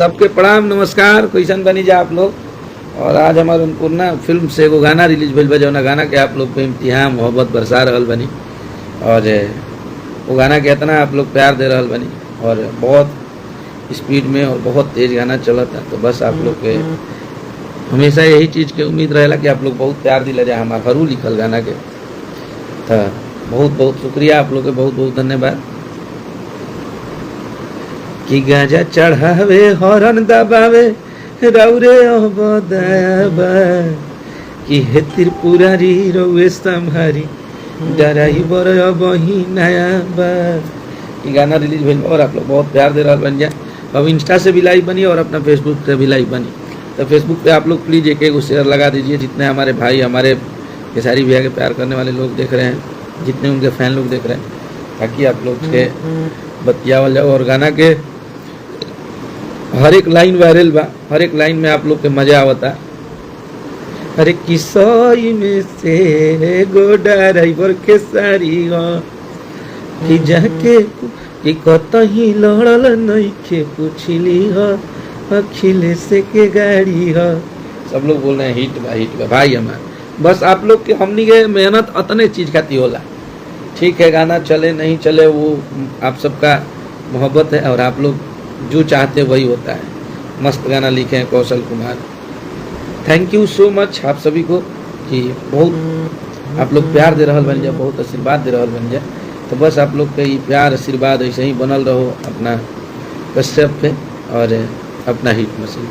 सबके प्रणाम नमस्कार। कैसन बनी जा आप लोग। और आज हमारे अन्नपूर्णा फिल्म से एगो गाना रिलीज भइल बा, जौना गाना के आप लोग पे इम्तिहान मोहब्बत बरसा रहल बनी। और वो गाना के इतना आप लोग प्यार दे रहल बनी और बहुत स्पीड में और बहुत तेज गाना चलता। तो बस आप लोग के हमेशा यही चीज़ के उम्मीद रहेला कि आप लोग बहुत प्यार दिला जाए हमार हरू लिखल गाना के। तो बहुत बहुत शुक्रिया आप लोग के, बहुत बहुत धन्यवाद। कि गाजा चढ़ावे हॉर्न दबावे रौरे अबदाबा कि हे त्रिपुरारी रौए संहारी ड्राइवर अब ही नया बा। ये गाना रिलीज भइल और आप लोग बहुत प्यार दे रहा बन जाए। अब इंस्टा से भी लाइव बनी और अपना फेसबुक से भी लाइव बनी। तो फेसबुक पे आप लोग प्लीज़ एक एक शेयर लगा दीजिए। जितने हमारे भाई हमारे खेसारी भैया के प्यार करने वाले लोग देख रहे हैं, जितने उनके फैन लोग देख रहे हैं, ताकि आप लोग के बतियावल जाओ। और गाना के हर एक लाइन वायरल बा, हर एक लाइन में आप लोग के मजा आवता। अरे किसई में से गो ड्राइवर के सारी कि जाके कि कतही लड़ल नहीं के पूछली अखिलेश के गाड़ी ह। सब लोग बोल रहे हैं हिट बा भाई हमार। बस आप लोग के हमनी के मेहनत अतने चीज खाती होला। ठीक है, गाना चले नहीं चले वो आप सबका मोहब्बत है और आप लोग जो चाहते वही होता है। मस्त गाना लिखे हैं Kaushal Kumar. Thank you so much आप सभी को कि बहुत आप लोग प्यार दे रहल बन जाए, बहुत आशीर्वाद दे रहल बन जाए। तो बस आप लोग के प्यार आशीर्वाद ऐसे ही बनल रहो अपना कश्यप पे और अपना हिट मशीन।